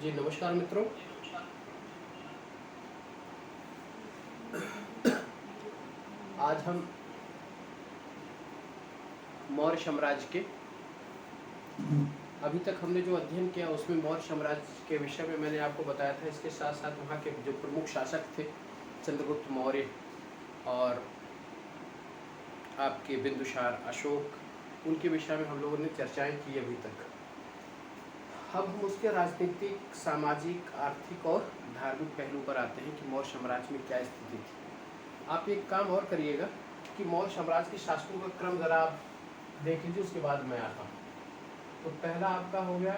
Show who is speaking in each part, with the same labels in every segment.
Speaker 1: जी नमस्कार मित्रों। आज हम मौर्य साम्राज्य के अभी तक हमने जो अध्ययन किया उसमें मौर्य साम्राज्य के विषय में मैंने आपको बताया था। इसके साथ साथ वहाँ के जो प्रमुख शासक थे चंद्रगुप्त मौर्य और आपके बिंदुसार, अशोक, उनके विषय में हम लोगों ने चर्चाएं की अभी तक। अब हम उसके राजनीतिक, सामाजिक, आर्थिक और धार्मिक पहलू पर आते हैं कि मौर्य साम्राज्य में क्या स्थिति थी। आप एक काम और करिएगा कि मौर्य साम्राज्य के शासकों का क्रम ज़रा आप देख लीजिए, उसके बाद मैं आता हूँ। तो पहला आपका हो गया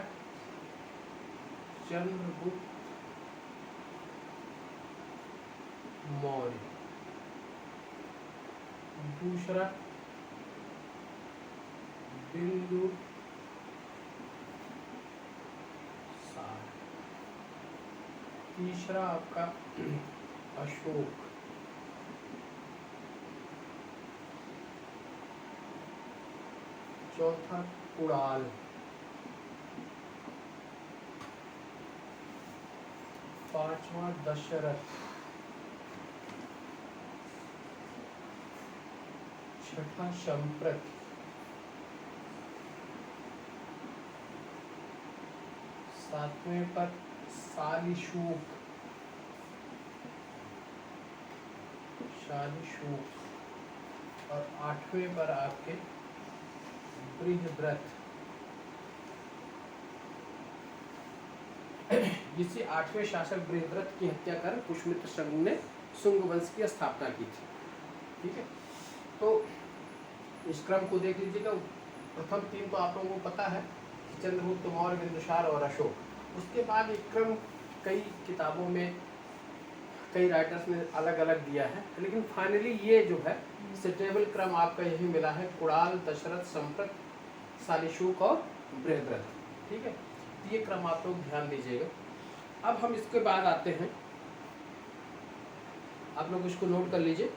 Speaker 1: चंद्रगुप्त मौर्य, दूसरा बिंदुसार, तीसरा आपका अशोक, चौथा कुणाल, पांचवा दशरथ, छठा संप्रत, सातवें पर शालिशुक, और आठवें पर आपके बृहद्रथ। जिससे आठवें शासक बृहद्रथ की हत्या कर पुष्यमित्र संघ ने शुंग वंश की स्थापना की थी। ठीक है, तो इस क्रम को देख लीजिएगा। प्रथम तीन तो आप लोगों को पता है, चंद्रगुप्त मौर्य, बिंदुसार और अशोक। उसके बाद एक क्रम कई किताबों में कई राइटर्स ने अलग अलग दिया है, लेकिन फाइनली ये जो है स्टेबल क्रम आपका यही मिला है, कुणाल, दशरथ, संप्रत, शालिशुक और बृहद्रथ। ठीक है, तो ये क्रम आप लोग ध्यान दीजिएगा। अब हम इसके बाद आते हैं, आप लोग इसको नोट कर लीजिए।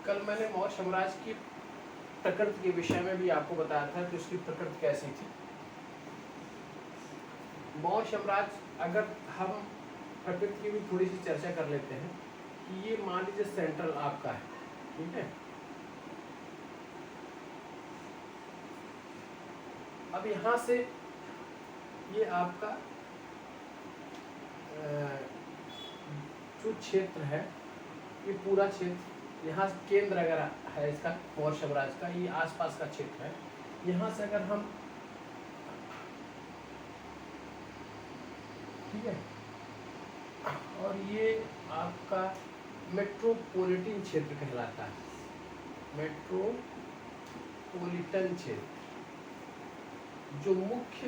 Speaker 1: कल मैंने मौर्य साम्राज्य की प्रकृति के विषय में भी आपको बताया था कि उसकी प्रकृति कैसी थी। मौर्य साम्राज्य, अगर हम प्रकृति की भी थोड़ी सी चर्चा कर लेते हैं कि ये मान लीजिए सेंट्रल आपका है। ठीक है, अब यहाँ से ये आपका जो क्षेत्र है, ये पूरा क्षेत्र, यहाँ केंद्र अगर है इसका मौर्य साम्राज्य का, ये आसपास का क्षेत्र है। यहाँ से अगर हम, ठीक है, और ये आपका मेट्रोपॉलिटन क्षेत्र कहलाता है। मेट्रोपॉलिटन क्षेत्र जो मुख्य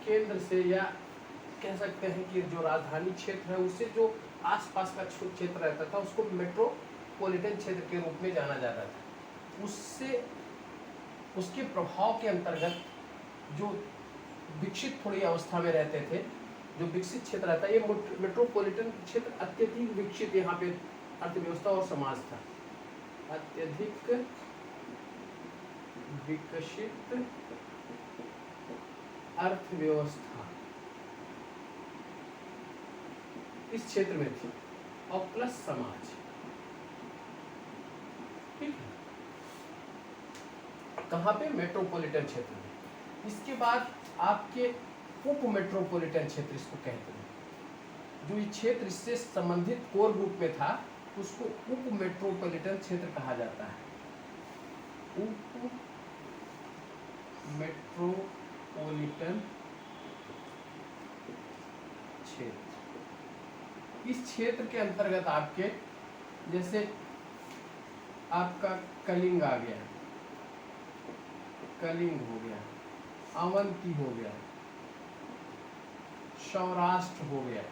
Speaker 1: केंद्र से, या कह सकते हैं कि जो राजधानी क्षेत्र है उससे जो आसपास का क्षेत्र रहता था उसको मेट्रोपॉलिटन क्षेत्र के रूप में जाना जाता था। उससे उसके प्रभाव के अंतर्गत जो विकसित थोड़ी अवस्था में रहते थे, जो विकसित क्षेत्र रहता है, ये मेट्रोपॉलिटन क्षेत्र अत्यधिक विकसित यहाँ पे अर्थव्यवस्था और समाज था। अत्यधिक विकसित अर्थव्यवस्था इस क्षेत्र में थी और प्लस समाज। ठीक है, कहाँ पे? मेट्रोपॉलिटन क्षेत्र में। इसके बाद आपके उप मेट्रोपॉलिटन क्षेत्र इसको कहते हैं। जो ये क्षेत्र इससे संबंधित कोर ग्रुप में था उसको उप मेट्रोपॉलिटन क्षेत्र कहा जाता है। उप मेट्रोपॉलिटन क्षेत्र, इस क्षेत्र के अंतर्गत आपके, जैसे आपका कलिंग आ गया, कलिंग हो गया, अवंती हो गया, सौराष्ट्र हो गया।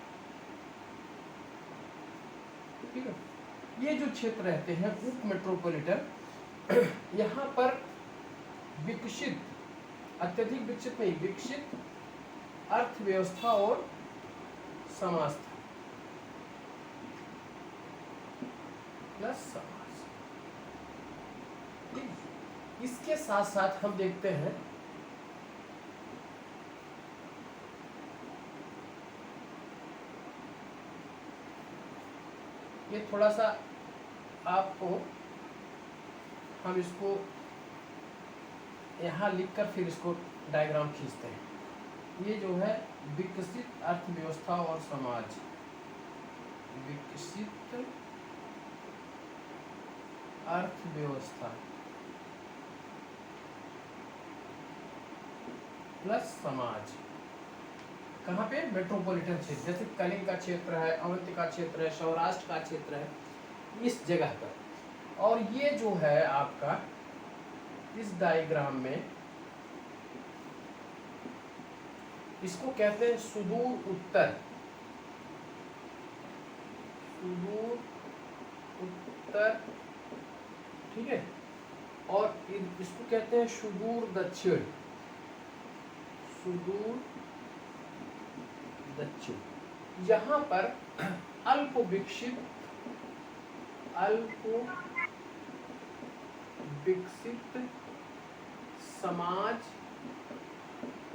Speaker 1: ठीक है, ये जो क्षेत्र रहते हैं उप मेट्रोपॉलिटन, यहाँ पर विकसित, अत्यधिक विकसित नहीं, विकसित अर्थव्यवस्था और समाज था। प्लस समाज। इसके साथ साथ हम देखते हैं ये थोड़ा सा आपको हम इसको यहाँ लिखकर फिर इसको डायग्राम खींचते हैं। ये जो है विकसित अर्थव्यवस्था और समाज, विकसित अर्थव्यवस्था प्लस समाज, कहाँ पे? मेट्रोपॉलिटन क्षेत्र, जैसे कलिंग का क्षेत्र है, अवंती का क्षेत्र है, सौराष्ट्र का क्षेत्र है, इस जगह पर। और ये जो है आपका इस डायग्राम में इसको कहते हैं सुदूर उत्तर, सुदूर उत्तर, ठीक है। और इसको कहते हैं सुदूर दक्षिण, सुदूर दक्षिण। यहाँ पर अल्प विकसित, अल्प विकसित समाज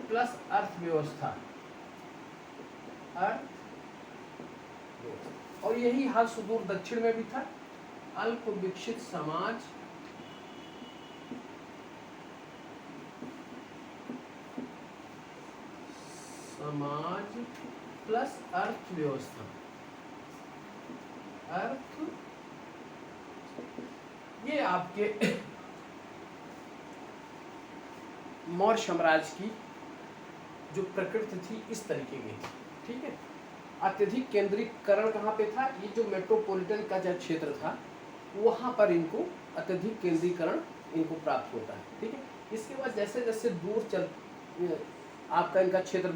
Speaker 1: प्लस अर्थव्यवस्था, अर्थव्यवस्था। और यही हाल सुदूर दक्षिण में भी था, अल्प विकसित समाज समाज प्लस अर्थव्यवस्था, अर्थ। ये आपके मौर्य साम्राज्य की जो प्रकृति थी इस तरीके की थी, ठीक है। अत्यधिक केंद्रीकरण कहाँ पे था? ये जो मेट्रोपॉलिटन का जो क्षेत्र था वहाँ पर इनको अत्यधिक केंद्रीकरण इनको प्राप्त होता है, ठीक है। इसके बाद जैसे जैसे दूर चल आपका इनका क्षेत्र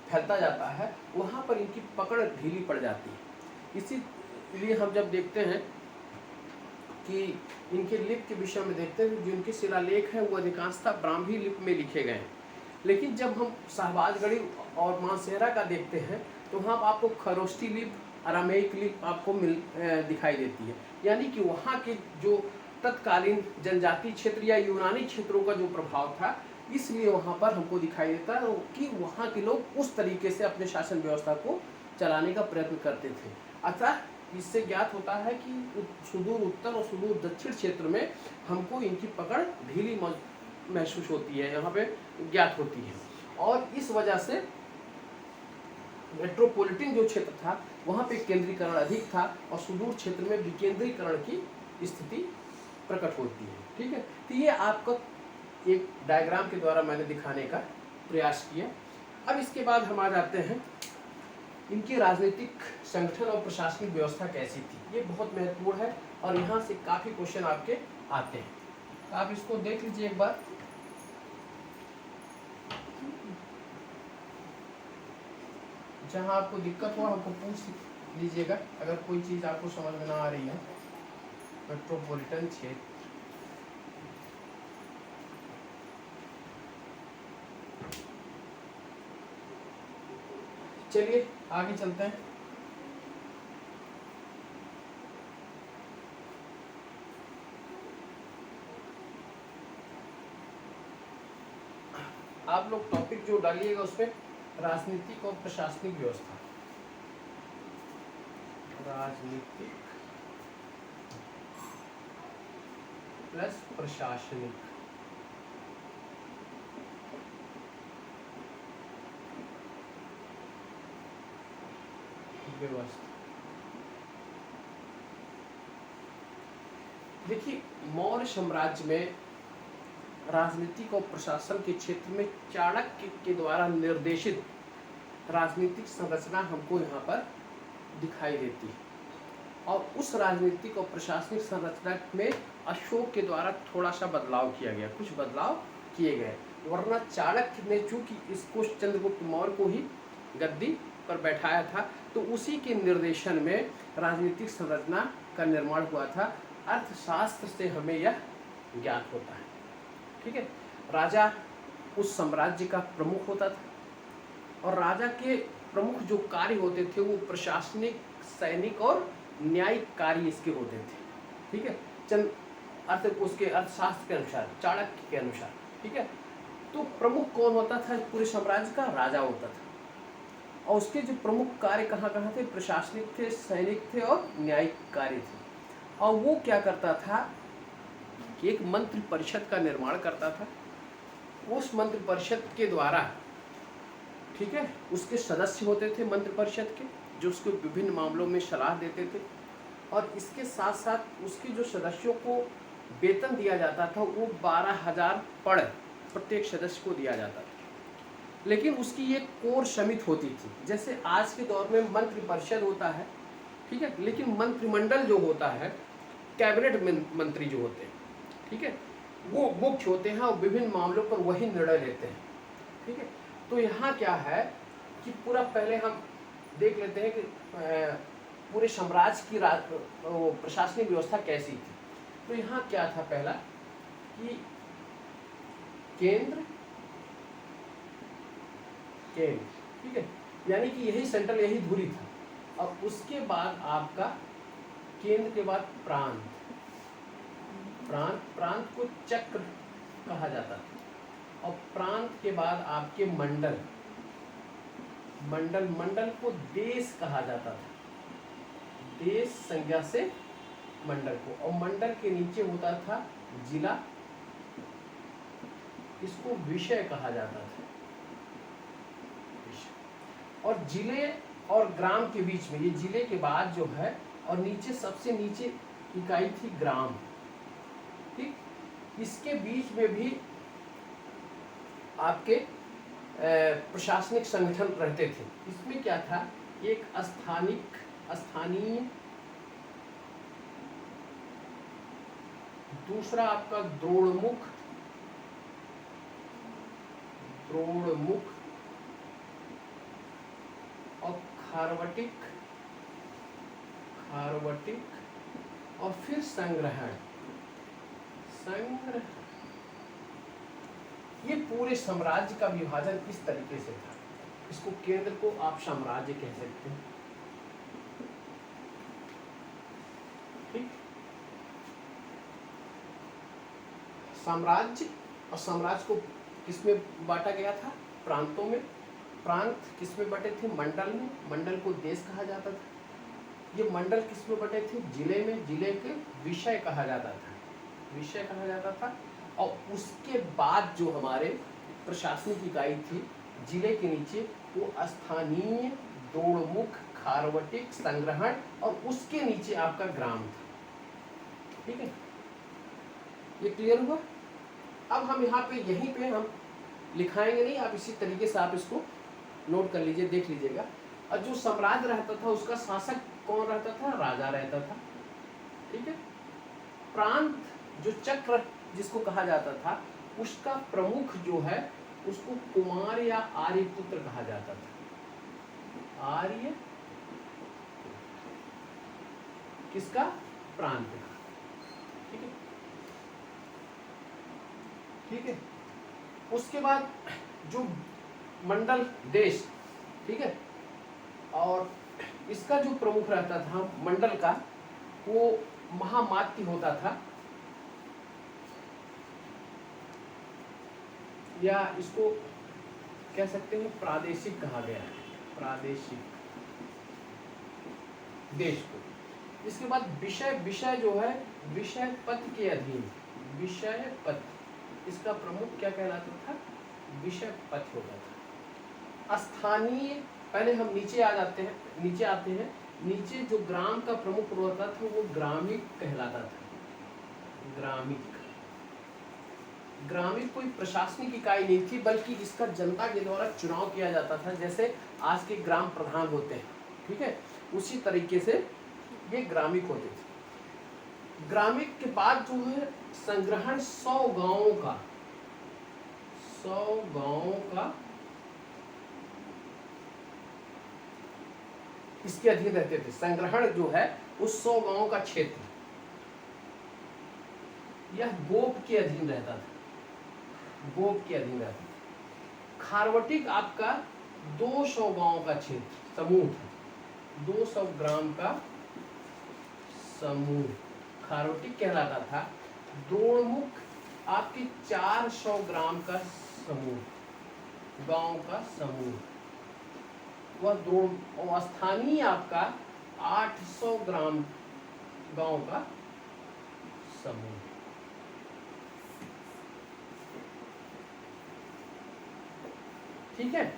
Speaker 1: फैलता जाता है वहाँ पर इनकी पकड़ ढीली पड़ जाती है। इसीलिए हम जब देखते हैं कि इनके लिपि के विषय में देखते हैं, जो इनके शिलालेख हैं वो अधिकांशतः ब्राह्मी लिपि में लिखे गए हैं। लेकिन जब हम शाहबाजगढ़ी और मानसेरा का देखते हैं तो वहाँ आपको खरोष्टी लिपि, अरामेइक लिपि आपको दिखाई देती है। यानी कि वहाँ के जो तत्कालीन जनजातीय क्षेत्र या यूनानी क्षेत्रों का जो प्रभाव था, इसलिए वहाँ पर हमको दिखाई देता है कि वहाँ के लोग उस तरीके से अपने शासन व्यवस्था को चलाने का प्रयत्न करते थे। अतः इससे ज्ञात होता है कि सुदूर उत्तर और सुदूर दक्षिण क्षेत्र में हमको इनकी पकड़ ढीली महसूस होती है, यहाँ पे ज्ञात होती है। और इस वजह से मेट्रोपॉलिटन जो क्षेत्र था वहाँ पे केंद्रीकरण अधिक था और सुदूर क्षेत्र में विकेंद्रीकरण की स्थिति प्रकट होती है, ठीक है। तो ये आपको एक डायग्राम के द्वारा मैंने दिखाने का प्रयास किया। अब इसके बाद हम आ जाते हैं इनकी राजनीतिक संगठन और प्रशासनिक व्यवस्था कैसी थी। ये बहुत महत्वपूर्ण है और यहाँ से काफ़ी क्वेश्चन आपके आते हैं, तो आप इसको देख लीजिए एक बार। जहाँ आपको दिक्कत हो हमको पूछ लीजिएगा अगर कोई चीज़ आपको समझ में ना आ रही है। मेट्रोपॉलिटन क्षेत्र, चलिए आगे चलते हैं। आप लोग टॉपिक जो डालिएगा उसमें राजनीतिक और प्रशासनिक व्यवस्था, राजनीतिक प्लस प्रशासनिक व्यवस्था। देखिए मौर्य साम्राज्य में राजनीतिक और प्रशासन के क्षेत्र में चाणक्य के द्वारा निर्देशित राजनीतिक संरचना हमको यहाँ पर दिखाई देती है। और उस राजनीतिक और प्रशासनिक संरचना में अशोक के द्वारा थोड़ा सा बदलाव किया गया, कुछ बदलाव किए गए। वरना चाणक्य ने चूंकि इसको चंद्रगुप्त मौर्य को ही गद्दी पर बैठाया था, तो उसी के निर्देशन में राजनीतिक संरचना का निर्माण हुआ था। अर्थशास्त्र से हमें यह ज्ञात होता है, ठीक है। राजा उस साम्राज्य का प्रमुख होता था और राजा के प्रमुख जो कार्य होते थे वो प्रशासनिक, सैनिक और न्यायिक कार्य इसके होते थे, ठीक है, चंद अर्थ उसके अर्थशास्त्र के अनुसार, चाणक्य के अनुसार, ठीक है। तो प्रमुख कौन होता था पूरे साम्राज्य का? राजा होता था। और उसके जो प्रमुख कार्य कहाँ कहाँ थे? प्रशासनिक थे, सैनिक थे और न्यायिक कार्य थे। और वो क्या करता था कि एक मंत्री परिषद का निर्माण करता था। उस मंत्री परिषद के द्वारा, ठीक है, उसके सदस्य होते थे मंत्री परिषद के, जो उसको विभिन्न मामलों में सलाह देते थे। और इसके साथ साथ उसके जो सदस्यों को वेतन दिया जाता था वो 12,000 पड़ प्रत्येक सदस्य को दिया जाता था। लेकिन उसकी एक कोर समिति होती थी, जैसे आज के दौर में मंत्री परिषद होता है, ठीक है, लेकिन मंत्रिमंडल जो होता है, कैबिनेट मंत्री जो होते हैं, ठीक है, वो मुख्य होते हैं और विभिन्न मामलों पर वही निर्णय लेते हैं, ठीक है। तो यहाँ क्या है कि पूरा पहले हम देख लेते हैं कि पूरे साम्राज्य की प्रशासनिक व्यवस्था कैसी थी। तो यहाँ क्या था पहला कि केंद्र, ठीक है, यानी कि यही सेंट्रल, यही धुरी था। और उसके बाद आपका केंद्र के बाद प्रांत, प्रांत को चक्र कहा जाता था। और प्रांत के बाद आपके मंडल, मंडल को देश कहा जाता था, देश संज्ञा से मंडल को। और मंडल के नीचे होता था जिला, इसको विषय कहा जाता था। और जिले और ग्राम के बीच में, ये जिले के बाद जो है, और नीचे सबसे नीचे इकाई थी ग्राम, ठीक। इसके बीच में भी आपके प्रशासनिक संगठन रहते थे। इसमें क्या था? एक स्थानीय, दूसरा आपका द्रोणमुख, और खारवटिक, और फिर संग्रहण। ये पूरे साम्राज्य का विभाजन इस तरीके से था। इसको केंद्र को आप साम्राज्य कह सकते हैं, ठीक। साम्राज्य, और साम्राज्य को किसमें बांटा गया था? प्रांतों में। प्रांत किसमें बटे थे? मंडल में। मंडल को देश कहा जाता था। ये मंडल किसमें बटे थे? जिले में। जिले के विषय कहा जाता था। और उसके बाद जो हमारे प्रशासनिक इकाई थी जिले के नीचे, वो स्थानीय, द्रोणमुख, खारवटिक, संग्रहण, और उसके नीचे आपका ग्राम था, ठीक है। ये क्लियर हुआ? अब हम यहाँ पे, यहीं पे हम लिखाएंगे नहीं, आप इसी तरीके से आप इसको नोट कर लीजिए, देख लीजिएगा। और जो साम्राज्य रहता था उसका शासक कौन रहता था? राजा रहता था, ठीक है। प्रांत, जो चक्र जिसको कहा जाता था, उसका प्रमुख जो है उसको कुमार या आर्यपुत्र कहा जाता था। आर्य किसका? प्रांत का, ठीक है, ठीक है। उसके बाद जो मंडल, देश, ठीक है, और इसका जो प्रमुख रहता था मंडल का, वो महामात्य होता था, या इसको कह सकते हैं प्रादेशिक कहा गया है, प्रादेशिक देश को। इसके बाद विषय जो है, विषय पथ के अधीन, विषय पथ, इसका प्रमुख क्या कहलाता था? विषय पथ होता था। स्थानीय, पहले हम नीचे आते हैं, नीचे जो ग्राम का प्रमुख होता था वो ग्रामिक कहलाता था। ग्रामिक कोई प्रशासनिक इकाई नहीं थी, बल्कि इसका जनता के द्वारा चुनाव किया जाता था, जैसे आज के ग्राम प्रधान होते हैं, ठीक है, उसी तरीके से ये ग्रामिक होते थे। ग्रामिक के बाद जो है संग्रहण, 100 गांवों का इसके अधीन रहते थे। संग्रहण जो है उस 100 गांवों का क्षेत्र, यह गोप के अधीन रहता था, खारवटिक आपका 200 गांवों का क्षेत्र, समूह था, 200 ग्राम का समूह खारोटिक कहलाता था। द्रोणमुख आपके 400 ग्राम का समूह, गांव का समूह, वह द्रोण। और स्थानीय आपका 800 ग्राम गांव का समूह। ठीक है,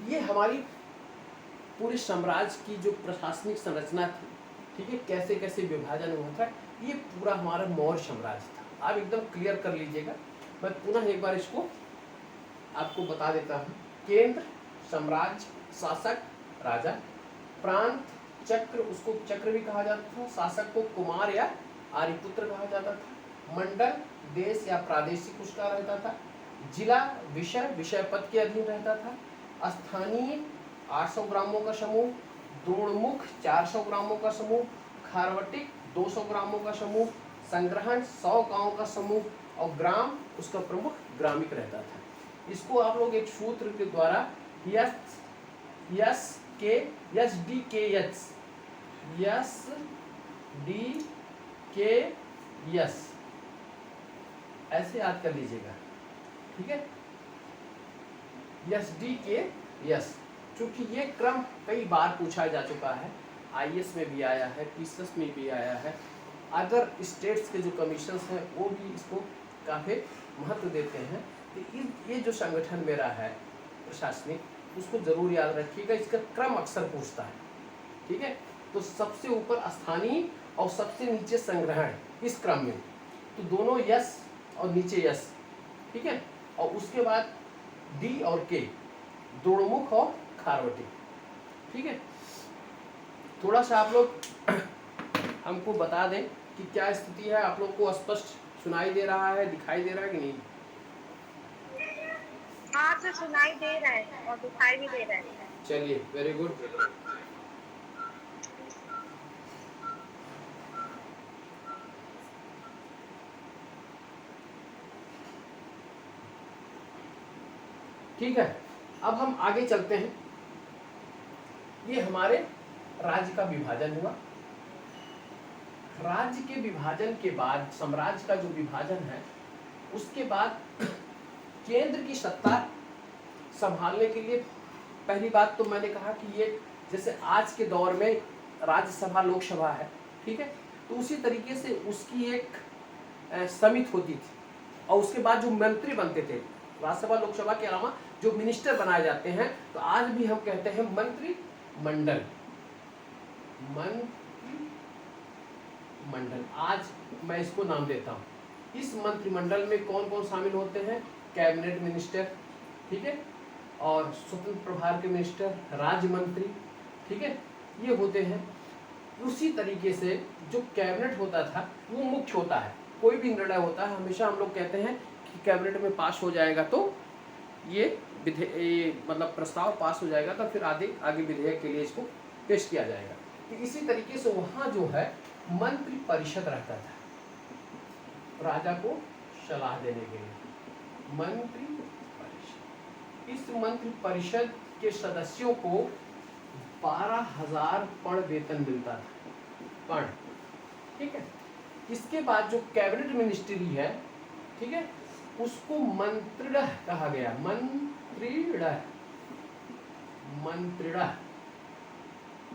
Speaker 1: ये हमारी पूरे साम्राज्य की जो प्रशासनिक संरचना थी, ठीक है, कैसे कैसे विभाजन हुआ था, ये पूरा हमारा मौर्य साम्राज्य था। आप एकदम क्लियर कर लीजिएगा। मैं पुनः एक बार इसको आपको बता देता हूँ। केंद्र साम्राज्य, शासक राजा, प्रांत चक्र, उसको चक्र भी कहा जाता था, शासक को कुमार या आर्यपुत्र कहा जाता था, मंडल देश या प्रादेशिक उसका रहता था, जिला विषय विषय पद के अधीन रहता था, स्थानीय 800 ग्रामों का समूह, द्रोणमुख 400 ग्रामों का समूह, खारवटिक 200 ग्रामों का समूह, संग्रहण 100 गांवों का समूह और ग्राम उसका प्रमुख ग्रामिक रहता था। इसको आप लोग एक सूत्र के द्वारा यस डी के यस ऐसे याद कर लीजिएगा। ठीक है, यस डी के यस, क्योंकि ये क्रम कई बार पूछा जा चुका है, आईएएस में भी आया है, पीसीएस में भी आया है, अदर स्टेट्स के जो कमीशंस हैं वो भी इसको काफ़ी महत्व देते हैं। तो ये जो संगठन मेरा है प्रशासनिक, उसको जरूर याद रखिएगा, इसका क्रम अक्सर पूछता है। ठीक है, तो सबसे ऊपर स्थानीय और सबसे नीचे संग्रहण, इस क्रम में तो दोनों यस और नीचे यस। ठीक है, और उसके बाद डी और के, द्रोणमुख और खारवटिक। ठीक है, थोड़ा सा आप लोग हमको बता दें कि क्या स्थिति है, आप लोग को स्पष्ट सुनाई दे रहा है, दिखाई दे रहा है कि नहीं?
Speaker 2: हाँ तो सुनाई दे रहा है और दिखाई भी दे रहा है।
Speaker 1: चलिए, वेरी गुड। ठीक है, अब हम आगे चलते हैं। ये हमारे राज्य का विभाजन हुआ। राज्य के विभाजन के बाद, साम्राज्य का जो विभाजन है, उसके बाद केंद्र की सत्ता संभालने के लिए, पहली बात तो मैंने कहा कि ये जैसे आज के दौर में राज्यसभा लोकसभा है, ठीक है, तो उसी तरीके से उसकी एक समिति होती थी, और उसके बाद जो मंत्री बनते थे, राज्यसभा लोकसभा के अलावा जो मिनिस्टर बनाए जाते हैं, तो आज भी हम कहते हैं मंत्री मंडल। मंडल आज मैं इसको नाम देता हूँ। इस मंत्रिमंडल में कौन कौन शामिल होते हैं? कैबिनेट मिनिस्टर, ठीक है, और स्वतंत्र प्रभार के मिनिस्टर, राज्य मंत्री, ठीक है, ये होते हैं। उसी तरीके से जो कैबिनेट होता था वो मुख्य होता है। कोई भी निर्णय होता है, हमेशा हम लोग कहते हैं कि कैबिनेट में पास हो जाएगा तो ये मतलब प्रस्ताव पास हो जाएगा, तो फिर आगे विधेयक के लिए इसको पेश किया जाएगा। तो इसी तरीके से वहाँ जो है मंत्री परिषद रहता था, राजा को सलाह देने के लिए मंत्री परिषद। इस मंत्री परिषद के सदस्यों को 12,000 पर्ण वेतन मिलता था, पर्ण। ठीक है, इसके बाद जो कैबिनेट मिनिस्ट्री है, ठीक है, उसको मंत्रिणः कहा गया, मंत्रिणः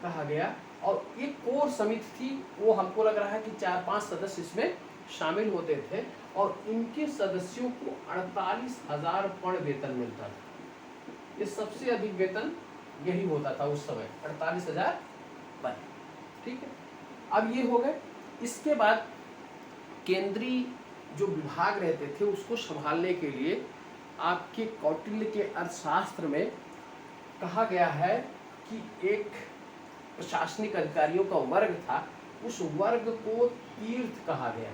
Speaker 1: कहा गया। और एक कोर समिति थी, वो हमको लग रहा है कि 4-5 सदस्य इसमें शामिल होते थे, और इनके सदस्यों को 48,000 पर्ण वेतन मिलता था। ये सबसे अधिक वेतन यही होता था उस समय, 48,000 पर्ण। ठीक है, अब ये हो गए। इसके बाद केंद्रीय जो विभाग रहते थे उसको संभालने के लिए आपके कौटिल्य के अर्थशास्त्र में कहा गया है कि एक प्रशासनिक अधिकारियों का वर्ग था, उस वर्ग को तीर्थ कहा गया,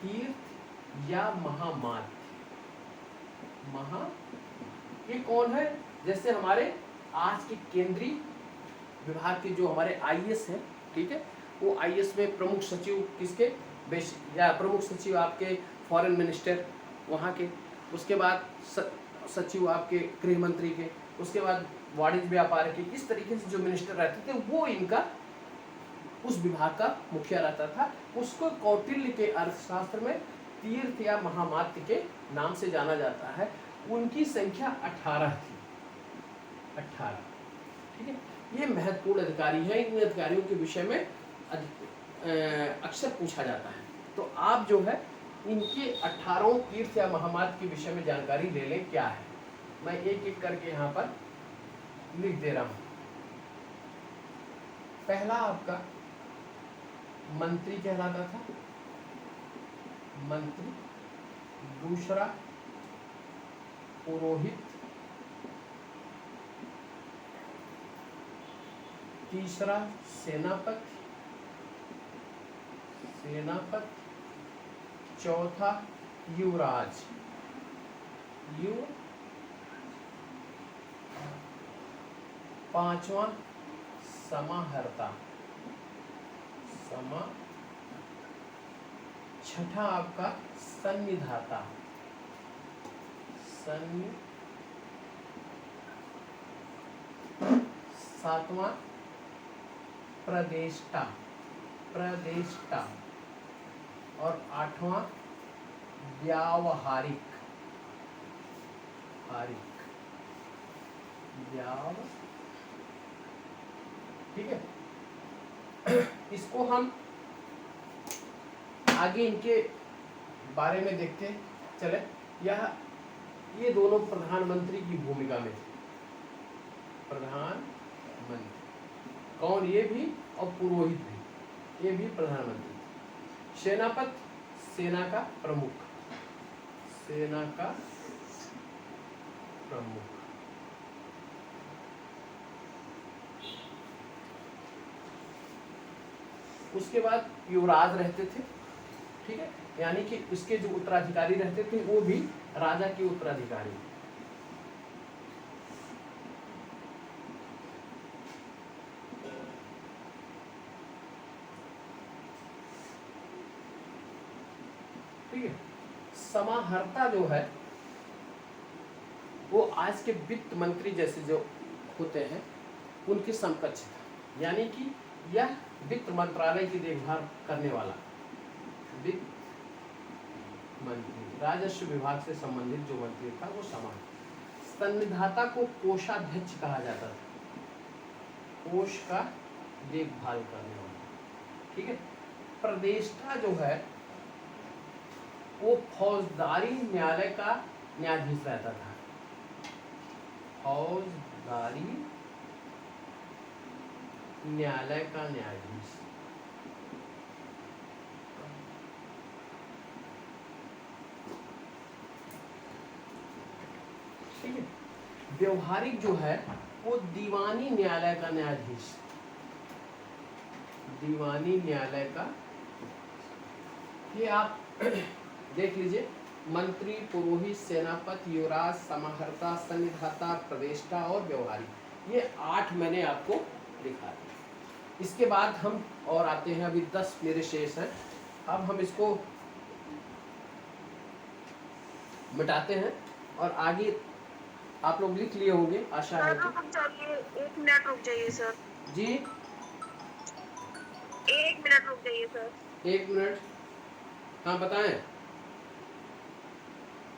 Speaker 1: तीर्थ या महामात्य। ये कौन है? जैसे हमारे आज के केंद्रीय विभाग के जो हमारे आईएएस हैं, ठीक है, वो आईएएस में प्रमुख सचिव किसके या प्रमुख सचिव आपके फॉरेन मिनिस्टर वहाँ के। उसके बाद सचिव आपके गृह मंत्री के, उसके बाद वाणिज्य व्यापार के, इस तरीके से जो मिनिस्टर रहते थे वो इनका उस विभाग का मुखिया रहता था। उसको कौटिल्य के अर्थशास्त्र में तीर्थ या महामात्य के नाम से जाना जाता है। उनकी संख्या 18 थी, 18। ठीक है, ये महत्वपूर्ण अधिकारी हैं। इन अधिकारियों के विषय में अक्सर पूछा जाता है। तो आप जो है इनके 18 तीर्थ या महामात्य के विषय में जानकारी ले लें क्या है। मैं एक एक करके यहाँ पर लिख दे रहा हूँ। पहला आपका मंत्री कहलाता था, मंत्री। दूसरा पुरोहित। तीसरा सेनापति, सेनापति। चौथा युवराज, युव। पांचवा समाहर्ता, समा। छठा आपका सन्निधाता, सन्नि। सातवां प्रदेष्टा, प्रदेष्टा। और आठवां व्यावहारिक, हारिक, ठीक है। इसको हम आगे इनके बारे में देखते चले। ये दोनों प्रधानमंत्री की भूमिका में थे। प्रधानमंत्री कौन? ये भी, और पुरोहित भी, ये भी प्रधानमंत्री। सेनापति, सेना का प्रमुख, सेना का प्रमुख। उसके बाद युवराज रहते थे। ठीक है, यानी कि उसके जो उत्तराधिकारी रहते थे वो भी राजा के उत्तराधिकारी। ठीक है, समाहर्ता जो है वो आज के वित्त मंत्री जैसे जो होते हैं उनके समकक्ष था। यानी कि यह वित्त मंत्रालय की देखभाल करने वाला वित्त मंत्री, राजस्व विभाग से संबंधित जो मंत्री था वो समान। सन्निधाता को कोषाध्यक्ष कहा जाता था, कोष का देखभाल करने वाला। ठीक है, प्रदेष्टा जो है वो फौजदारी न्यायालय का न्यायाधीश रहता था, फौजदारी न्यायालय का न्यायाधीश। ठीक है, व्यवहारिक जो है वो दीवानी न्यायालय का न्यायाधीश, दीवानी न्यायालय का। ये आप देख लीजिए, मंत्री, पुरोहित, सेनापति, युवराज, समाहर्ता, सन्निधाता, प्रदेष्टा और व्यवहारिक, ये 8 मैंने आपको दिखा दिया। इसके बाद हम और आते हैं, अभी 10 मेरे शेष हैं। अब हम इसको मिटाते हैं और आगे आप लोग लिख लिए होंगे, आशा है कि।
Speaker 2: एक मिनट रुक जाइए सर
Speaker 1: जी,
Speaker 2: 1 मिनट रुक जाइए सर।
Speaker 1: 1 मिनट, हाँ बताएं।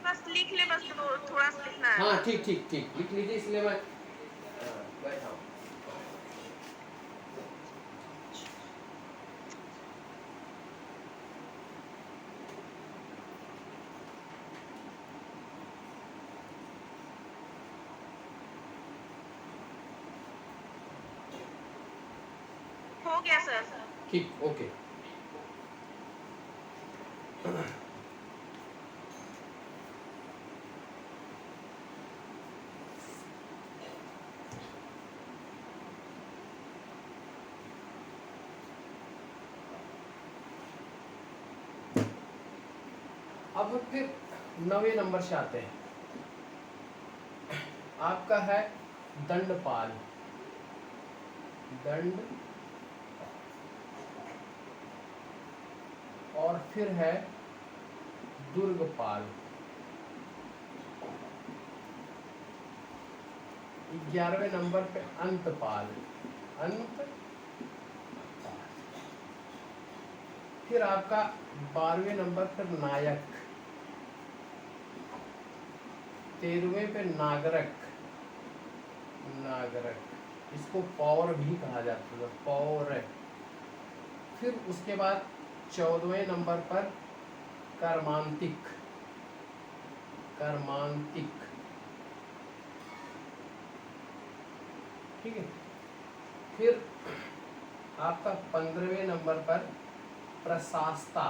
Speaker 2: बस लिख ले, बस थोड़ा सा लिखना है।
Speaker 1: हाँ ठीक ठीक ठीक, लिख लीजिए, इसलिए मैं बैठा हूँ।
Speaker 2: हो गया सर।
Speaker 1: ठीक, ओके। अब फिर 9वें नंबर से आते हैं। आपका है दंडपाल, दंड। और फिर है दुर्गपाल, 11वें नंबर पे अंतपाल, अंतपाल। फिर आपका 12वें नंबर पर नायक, 13वें पे नागरक, नागरक, इसको पौर भी कहा जाता है, पौर। फिर उसके बाद 14वें नंबर पर कर्मांतिक, कर्मांतिक, ठीक है। फिर आपका 15वें नंबर पर प्रशास्ता,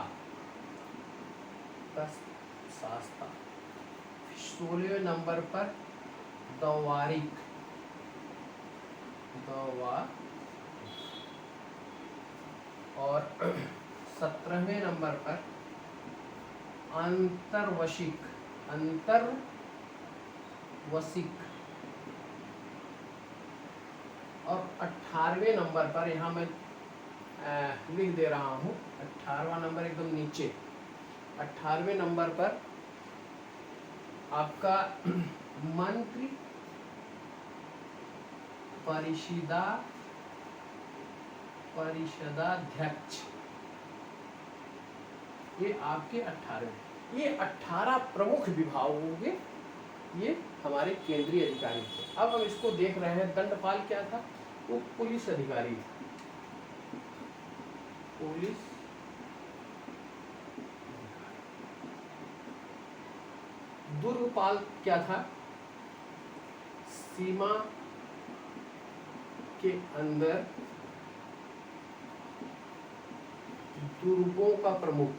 Speaker 1: प्रशास्ता। 16वें नंबर पर दवारिक, दवा। और 17वें नंबर पर अंतर्वशिक, अंतर्वशिक। और 18वें नंबर पर, यहाँ मैं लिख दे रहा हूँ, 18वां नंबर एकदम नीचे, 18वें नंबर पर आपका मंत्री परिषदा, परिषदाध्यक्ष, ये आपके 18वें। ये 18 प्रमुख विभाग होंगे, ये हमारे केंद्रीय अधिकारी थे। अब हम इसको देख रहे हैं, दंडपाल क्या था? वो पुलिस अधिकारी था, पुलिस। दुर्गपाल क्या था? सीमा के अंदर दुर्गों का प्रमुख।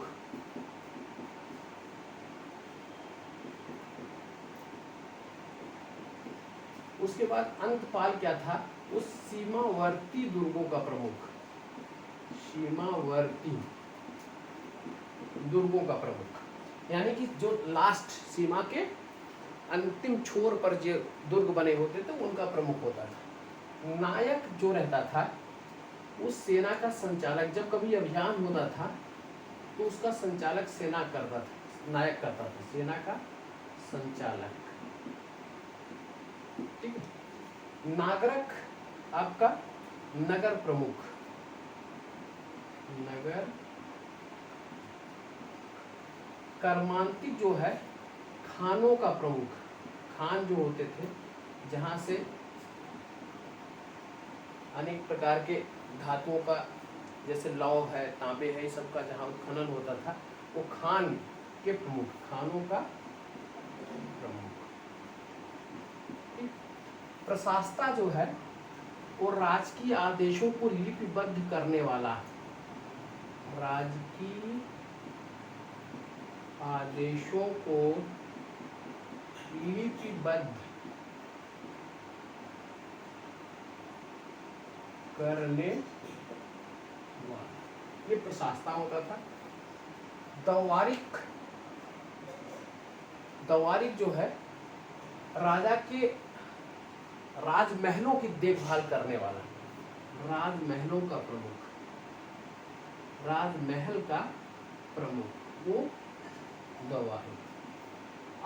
Speaker 1: उसके बाद अंतपाल क्या था? उस सीमावर्ती दुर्गों का प्रमुख, सीमावर्ती दुर्गों का प्रमुख, यानी कि जो लास्ट सीमा के अंतिम छोर पर जो दुर्ग बने होते थे उनका प्रमुख होता था। नायक जो रहता था उस सेना का संचालक, जब कभी अभियान होता था तो उसका संचालक सेना करता था, नायक करता था, सेना का संचालक, ठीक है। नागरक आपका नगर प्रमुख, नगर। कर्मांतिक जो है खानों का प्रमुख, खान जो होते थे जहाँ से अनेक प्रकार के धातुओं का, जैसे लौह है, तांबे है, सब का जहाँ उत्खनन होता था, वो खान के प्रमुख, खानों का प्रमुख। प्रशास्ता जो है वो राजकीय आदेशों को लिपिबद्ध करने वाला, राजकीय आदेशों को लिपिबद्ध करने वाला, ये प्रशासता होता था। दवारिक, दवारिक जो है राजा के राजमहलों की देखभाल करने वाला, राजमहलों का प्रमुख, राजमहल का प्रमुख, वो दवारिक।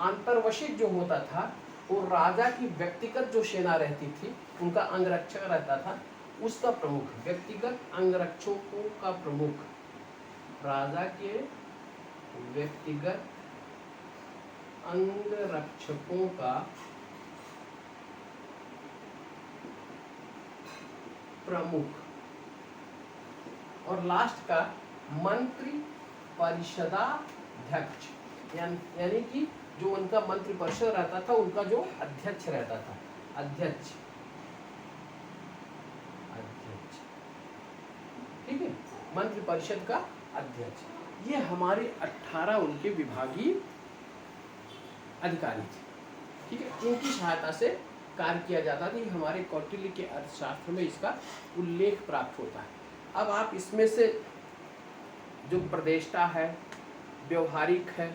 Speaker 1: अंतर्वशिक जो होता था वो राजा की व्यक्तिगत जो सेना रहती थी उनका अंगरक्षक रहता था, उसका प्रमुख, व्यक्तिगत अंगरक्षकों का प्रमुख, राजा के व्यक्तिगत अंगरक्षकों का प्रमुख। और लास्ट का मंत्री परिषदाध्यक्ष, यानी कि जो उनका मंत्री परिषद रहता था उनका जो अध्यक्ष रहता था, अध्यक्ष, अध्यक्ष, ठीक है, मंत्री परिषद का अध्यक्ष। ये हमारे 18 उनके विभागीय अधिकारी थे, ठीक है। इनकी सहायता से कार्य किया जाता था। ये हमारे कौटिल्य के अर्थशास्त्र में इसका उल्लेख प्राप्त होता है। अब आप इसमें से जो प्रदेष्टा है, व्यवहारिक है,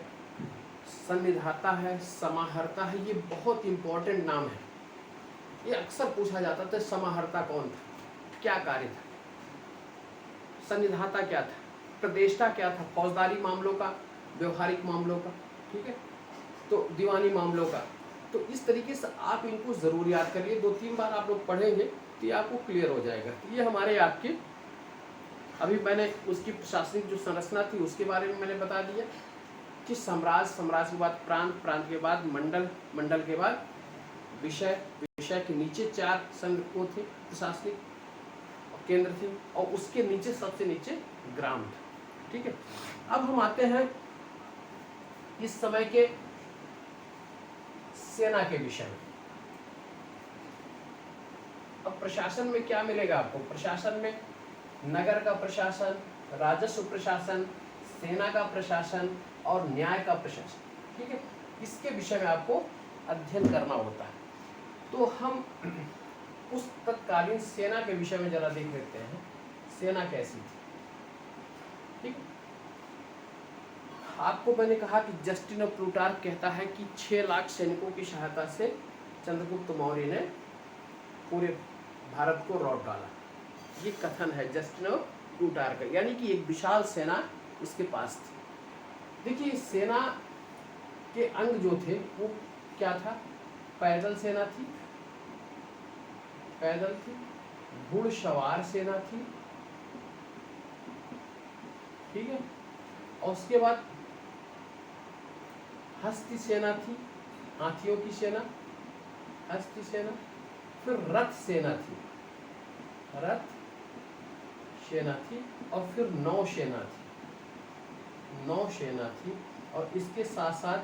Speaker 1: संनिधाता है, समाहर्ता है, ये बहुत इंपॉर्टेंट नाम है। ये अक्सर पूछा जाता था समाहर्ता कौन था, क्या कार्य था, संनिधाता क्या था, प्रदेष्टा क्या था, फौजदारी मामलों का, व्यवहारिक मामलों का, ठीक है, तो दीवानी मामलों का, तो इस तरीके से आप इनको ज़रूर याद करिए, 2-3 बार आप लोग पढ़ेंगे तो ये आपको क्लियर हो जाएगा। तो ये हमारे आपके, अभी मैंने उसकी प्रशासनिक जो संरचना थी उसके बारे में मैंने बता दिया कि साम्राज्य के बाद प्रांत के बाद मंडल के बाद विषय के नीचे 4 संघ को थे प्रशासनिक केंद्र थे, और उसके नीचे सबसे नीचे ग्राम था। ठीक है, अब हम आते हैं इस समय के सेना के विषय में। अब प्रशासन में क्या मिलेगा आपको? प्रशासन में नगर का प्रशासन, राजस्व प्रशासन, सेना का प्रशासन और न्याय का प्रशासन। ठीक है, इसके विषय में आपको अध्ययन करना होता है। तो हम उस तत्कालीन सेना के विषय में जरा देख लेते हैं, सेना कैसी थी। ठीक, आपको मैंने कहा कि जस्टिन ऑफ प्लूटार्क कहता है कि 6 लाख सैनिकों की सहायता से चंद्रगुप्त मौर्य ने पूरे भारत को लौट डाला। ये कथन है जस्टिन ऑफ प्लूटार्क, यानी कि एक विशाल सेना इसके पास थी। देखिए, सेना के अंग जो थे वो क्या था? पैदल सेना थी, घुड़सवार सेना थी, ठीक है, और उसके बाद हस्ती सेना थी, हाथियों की सेना, हस्ती सेना, फिर रथ सेना थी, और फिर नौसेना थी, और इसके साथ साथ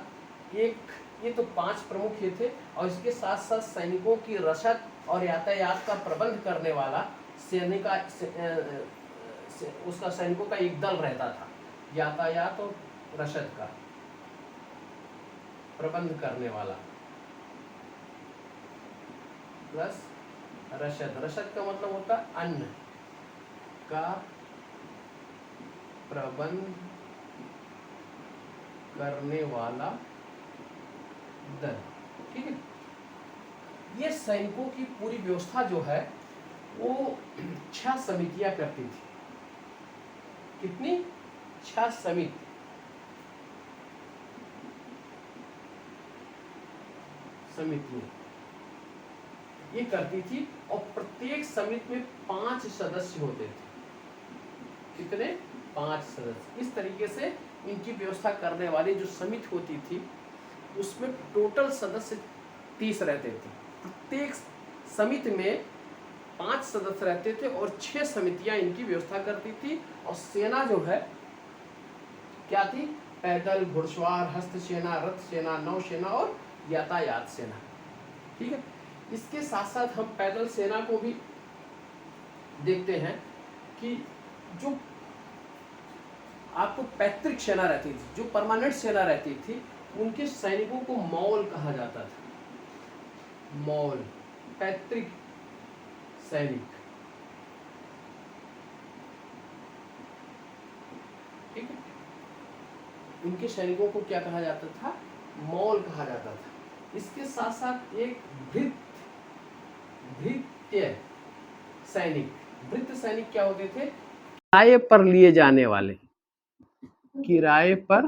Speaker 1: ये तो 5 प्रमुख ये थे, और इसके साथ साथ सैनिकों की रसद और यातायात का प्रबंध करने वाला उसका सैनिकों का एक दल रहता था, यातायात और रसद का प्रबंध करने वाला, प्लस रसद का मतलब होता अन्न का प्रबंध करने वाला दल। ठीक है, ये सैनिकों की पूरी व्यवस्था जो है वो 6 समितियां करती थी। कितनी? 6 समितियां ये करती थी, और प्रत्येक समिति में 5 सदस्य होते थे। कितने? 5 सदस्य। इस तरीके से इनकी व्यवस्था करने वाली जो समिति होती थी उसमें टोटल सदस्य 30 रहते थे। प्रत्येक समिति में 5 सदस्य रहते थे और 6 समितियां इनकी व्यवस्था करती थी। और सेना जो है क्या थी? पैदल, घुड़सवार, हस्त सेना, रथ सेना, नौसेना और यातायात सेना। ठीक है, इसके साथ साथ हम पैदल सेना को भी देखते हैं कि जो आपको पैतृक सेना रहती थी, जो परमानेंट सेना रहती थी, उनके सैनिकों को मौल कहा जाता था। मौल, पैतृक सैनिक। ठीक है, उनके सैनिकों को क्या कहा जाता था? मौल कहा जाता था। इसके साथ साथ एक भृत्य सैनिक क्या होते थे? किराए पर लिए जाने वाले, किराए पर